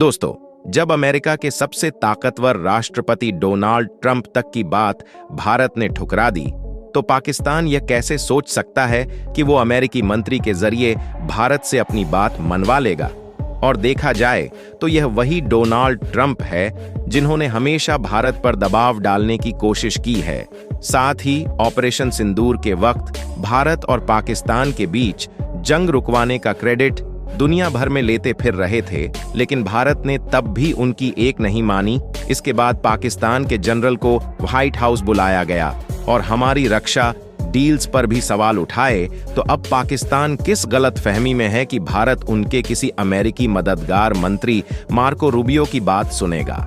दोस्तों, जब अमेरिका के सबसे ताकतवर राष्ट्रपति डोनाल्ड ट्रंप तक की बात भारत ने ठुकरा दी, तो पाकिस्तान यह कैसे सोच सकता है कि वो अमेरिकी मंत्री के जरिए भारत से अपनी बात मनवा लेगा। और देखा जाए तो यह वही डोनाल्ड ट्रंप है जिन्होंने हमेशा भारत पर दबाव डालने की कोशिश की है। साथ ही ऑपरेशन सिंदूर के वक्त भारत और पाकिस्तान के बीच जंग रुकवाने का क्रेडिट दुनिया भर में लेते फिर रहे थे, लेकिन भारत ने तब भी उनकी एक नहीं मानी। इसके बाद पाकिस्तान के जनरल को व्हाइट हाउस बुलाया गया और हमारी रक्षा डील्स पर भी सवाल उठाए। तो अब पाकिस्तान किस गलत फहमी में है कि भारत उनके किसी अमेरिकी मददगार मंत्री मार्को रूबियो की बात सुनेगा।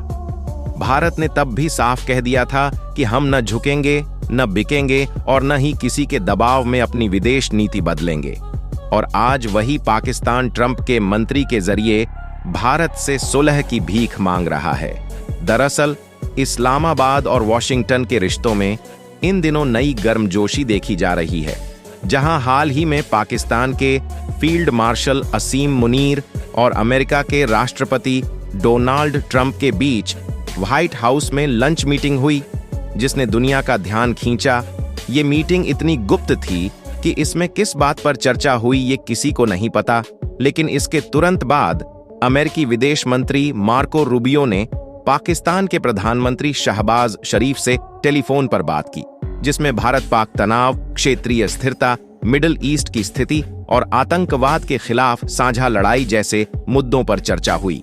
भारत ने तब भी साफ कह दिया था कि हम न झुकेंगे, न बिकेंगे और न ही किसी के दबाव में अपनी विदेश नीति बदलेंगे। और आज वही पाकिस्तान ट्रंप के मंत्री के जरिए भारत से सुलह की भीख मांग रहा है। दरअसल इस्लामाबाद और वॉशिंगटन के रिश्तों में इन दिनों नई गर्मजोशी देखी जा रही है, जहां हाल ही में पाकिस्तान के फील्ड मार्शल असीम मुनीर और अमेरिका के राष्ट्रपति डोनाल्ड ट्रंप के बीच व्हाइट हाउस में लंच मीटिंग हुई, जिसने दुनिया का ध्यान खींचा। ये मीटिंग इतनी गुप्त थी कि इसमें किस बात पर चर्चा हुई ये किसी को नहीं पता, लेकिन इसके तुरंत बाद अमेरिकी विदेश मंत्री मार्को रूबियो ने पाकिस्तान के प्रधानमंत्री शहबाज शरीफ से टेलीफोन पर बात की, जिसमें भारत पाक तनाव, क्षेत्रीय स्थिरता, मिडिल ईस्ट की स्थिति और आतंकवाद के खिलाफ साझा लड़ाई जैसे मुद्दों पर चर्चा हुई।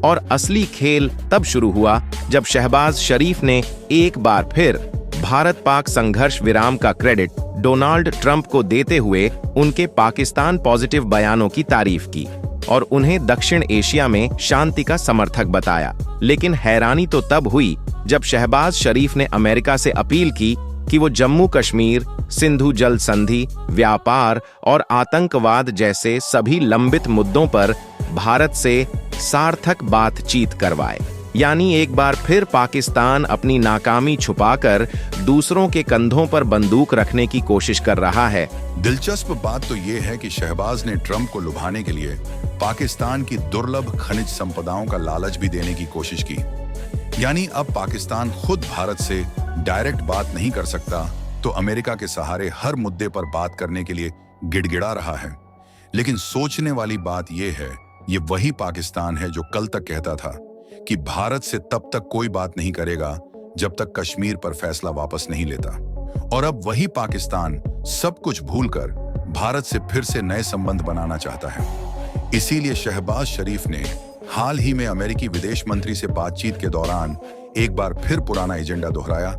और असली खेल तब शुरू हुआ जब शहबाज शरीफ ने एक बार फिर भारत पाक संघर्ष विराम का क्रेडिट डोनाल्ड ट्रंप को देते हुए उनके पाकिस्तान पॉजिटिव बयानों की तारीफ की और उन्हें दक्षिण एशिया में शांति का समर्थक बताया। लेकिन हैरानी तो तब हुई जब शहबाज शरीफ ने अमेरिका से अपील की कि वो जम्मू कश्मीर, सिंधु जल संधि, व्यापार और आतंकवाद जैसे सभी लंबित मुद्दों पर भारत से सार्थक बातचीत करवाए। यानी एक बार फिर पाकिस्तान अपनी नाकामी छुपाकर दूसरों के कंधों पर बंदूक रखने की कोशिश कर रहा है। दिलचस्प बात तो ये है कि शहबाज ने ट्रंप को लुभाने के लिए पाकिस्तान की दुर्लभ खनिज संपदाओं का लालच भी देने की कोशिश की। यानी अब पाकिस्तान खुद भारत से डायरेक्ट बात नहीं कर सकता, तो अमेरिका के सहारे हर मुद्दे पर बात करने के लिए गिड़गिड़ा रहा है। लेकिन सोचने वाली बात यह है, ये वही पाकिस्तान है जो कल तक कहता था कि भारत से तब तक कोई बात नहीं करेगा जब तक कश्मीर पर फैसला वापस नहीं लेता। और अब वही पाकिस्तान सब कुछ भूलकर भारत से फिर से नए संबंध बनाना चाहता है। इसीलिए शहबाज शरीफ ने हाल ही में अमेरिकी विदेश मंत्री से बातचीत के दौरान एक बार फिर पुराना एजेंडा दोहराया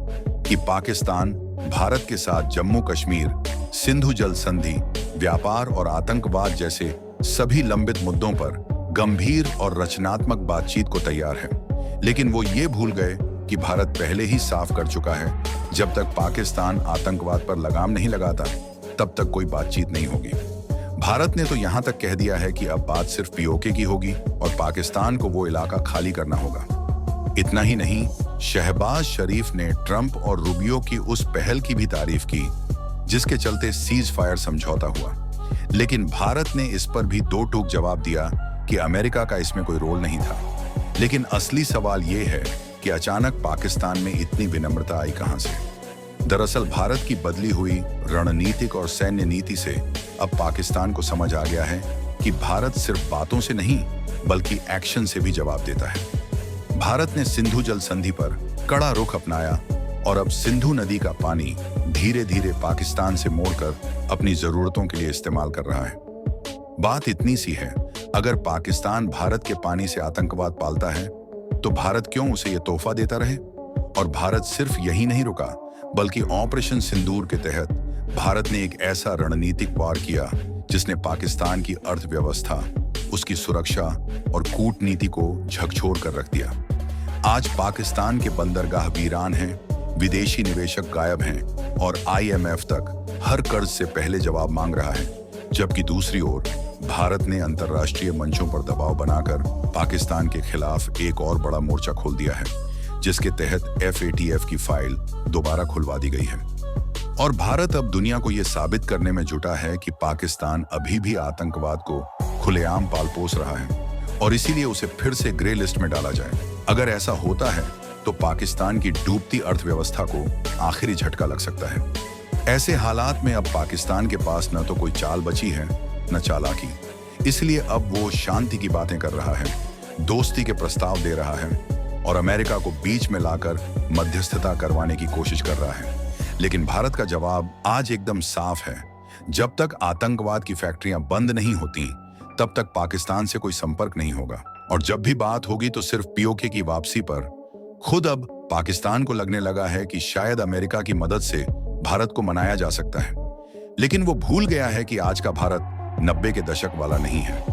कि पाकिस्तान भारत के साथ जम्मू कश्मीर, सिंधु जल संधि, व्यापार और आतंकवाद जैसे सभी लंबित मुद्दों पर गंभीर और रचनात्मक बातचीत को तैयार है। लेकिन वो ये भूल गए कि भारत पहले ही साफ कर चुका है, जब तक पाकिस्तान आतंकवाद पर लगाम नहीं लगाता तब तक कोई बातचीत नहीं होगी। भारत ने तो यहां तक कह दिया है कि अब बात सिर्फ पीओके की होगी और पाकिस्तान को वो इलाका खाली करना होगा। इतना ही नहीं, शहबाज शरीफ ने ट्रंप और रूबियो की उस पहल की भी तारीफ की जिसके चलते सीज फायर समझौता हुआ। लेकिन भारत ने इस पर भी दो टूक जवाब दिया कि अमेरिका का इसमें कोई रोल नहीं था। लेकिन असली सवाल ये है कि अचानक पाकिस्तान में इतनी विनम्रता आई कहां से? दरअसल भारत की बदली हुई रणनीतिक और सैन्य नीति से अब पाकिस्तान को समझ आ गया है कि भारत सिर्फ बातों से नहीं बल्कि एक्शन से भी जवाब देता है। भारत ने सिंधु जल संधि पर कड़ा रुख अपनाया और अब सिंधु नदी का पानी धीरे धीरे पाकिस्तान से मोड़कर अपनी जरूरतों के लिए इस्तेमाल कर रहा है। बात इतनी सी है, अगर पाकिस्तान भारत के पानी से आतंकवाद पालता है तो भारत क्यों उसे यह तोहफा देता रहे? और भारत सिर्फ यही नहीं रुका, बल्कि ऑपरेशन सिंदूर के तहत भारत ने एक ऐसा रणनीतिक वार किया जिसने पाकिस्तान की अर्थव्यवस्था, उसकी सुरक्षा और कूटनीति को झकझोर कर रख दिया। आज पाकिस्तान के बंदरगाह वीरान हैं, विदेशी निवेशक गायब हैं और IMF तक हर कर्ज से पहले जवाब मांग रहा है। जबकि दूसरी ओर भारत ने अंतर्राष्ट्रीय मंचों पर दबाव बनाकर पाकिस्तान के खिलाफ एक और बड़ा मोर्चा खोल दिया है, जिसके तहत FATF की फाइल दोबारा खुलवा दी गई है। और भारत अब दुनिया को यह साबित करने में जुटा है कि पाकिस्तान अभी भी आतंकवाद को खुलेआम पाल पोस रहा है और इसीलिए उसे फिर से ग्रे लिस्ट में डाला जाए। अगर ऐसा होता है तो पाकिस्तान की डूबती अर्थव्यवस्था को आखिरी झटका लग सकता है। ऐसे हालात में अब पाकिस्तान के पास न तो कोई चाल बची है न चालाकी, इसलिए अब वो शांति की बातें कर रहा है, दोस्ती के प्रस्ताव दे रहा है और अमेरिका को बीच में लाकर मध्यस्थता करवाने की कोशिश कर रहा है। लेकिन भारत का जवाब आज एकदम साफ है। जब तक आतंकवाद की फैक्ट्रियां बंद नहीं होती तब तक पाकिस्तान से कोई संपर्क नहीं होगा, और जब भी बात होगी तो सिर्फ पीओके की वापसी पर। खुद अब पाकिस्तान को लगने लगा है कि शायद अमेरिका की मदद से भारत को मनाया जा सकता है, लेकिन वो भूल गया है कि आज का भारत 90 के दशक वाला नहीं है।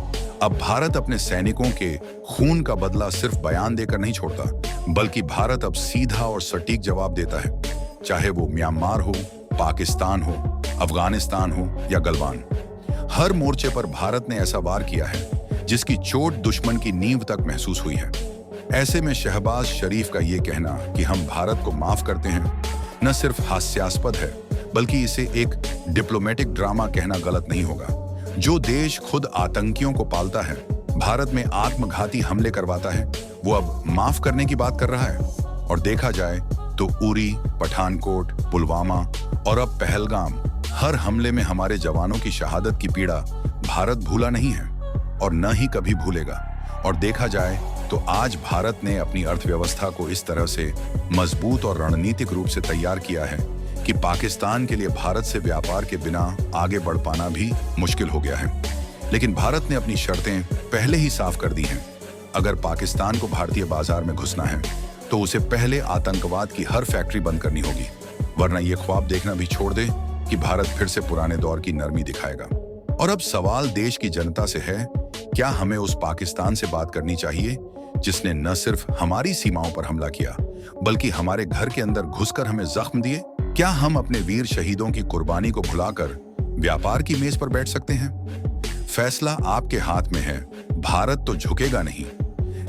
अब भारत अपने सैनिकों के खून का बदला सिर्फ बयान देकर नहीं छोड़ता, बल्कि भारत अब सीधा और सटीक जवाब देता है, चाहे वो म्यांमार हो, पाकिस्तान हो, अफगानिस्तान हो या गलवान। हर मोर्चे पर भारत ने ऐसा वार किया है जिसकी चोट दुश्मन की नींव तक महसूस हुई है। ऐसे में शहबाज शरीफ का ये कहना कि हम भारत को माफ करते हैं न सिर्फ हास्यास्पद है, बल्कि इसे एक डिप्लोमेटिक ड्रामा कहना गलत नहीं होगा। जो देश खुद आतंकियों को पालता है, भारत में आत्मघाती हमले करवाता है, वो अब माफ करने की बात कर रहा है। और देखा जाए तो उरी, पठानकोट, पुलवामा और अब पहलगाम, हर हमले में हमारे जवानों की शहादत की पीड़ा भारत भूला नहीं है और न ही कभी भूलेगा। और देखा जाए तो आज भारत ने अपनी अर्थव्यवस्था को इस तरह से मजबूत और रणनीतिक रूप से तैयार किया है कि पाकिस्तान के लिए भारत से व्यापार के बिना आगे बढ़ पाना भी मुश्किल हो गया है। लेकिन भारत ने अपनी शर्तें पहले ही साफ कर दी हैं। अगर पाकिस्तान को भारतीय बाजार में घुसना है तो उसे पहले आतंकवाद की हर फैक्ट्री बंद करनी होगी, वरना ये ख्वाब देखना भी छोड़ दे कि भारत फिर से पुराने दौर की नरमी दिखाएगा। और अब सवाल देश की जनता से है, क्या हमें उस पाकिस्तान से बात करनी चाहिए जिसने न सिर्फ हमारी सीमाओं पर हमला किया, बल्कि हमारे घर के अंदर घुसकर हमें जख्म दिए? क्या हम अपने वीर शहीदों की कुर्बानी को भुलाकर व्यापार की मेज पर बैठ सकते हैं? फैसला आपके हाथ में है। भारत तो झुकेगा नहीं,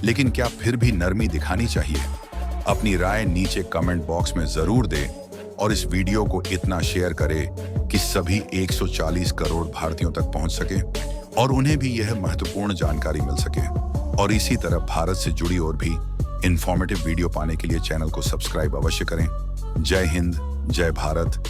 लेकिन क्या फिर भी नरमी दिखानी चाहिए? अपनी राय नीचे कमेंट बॉक्स में जरूर दें और इस वीडियो को इतना शेयर करें कि सभी 140 करोड़ भारतीयों तक पहुंच सके और उन्हें भी यह महत्वपूर्ण जानकारी मिल सके। और इसी तरह भारत से जुड़ी और भी इंफॉर्मेटिव वीडियो पाने के लिए चैनल को सब्सक्राइब अवश्य करें। जय हिंद, जय भारत।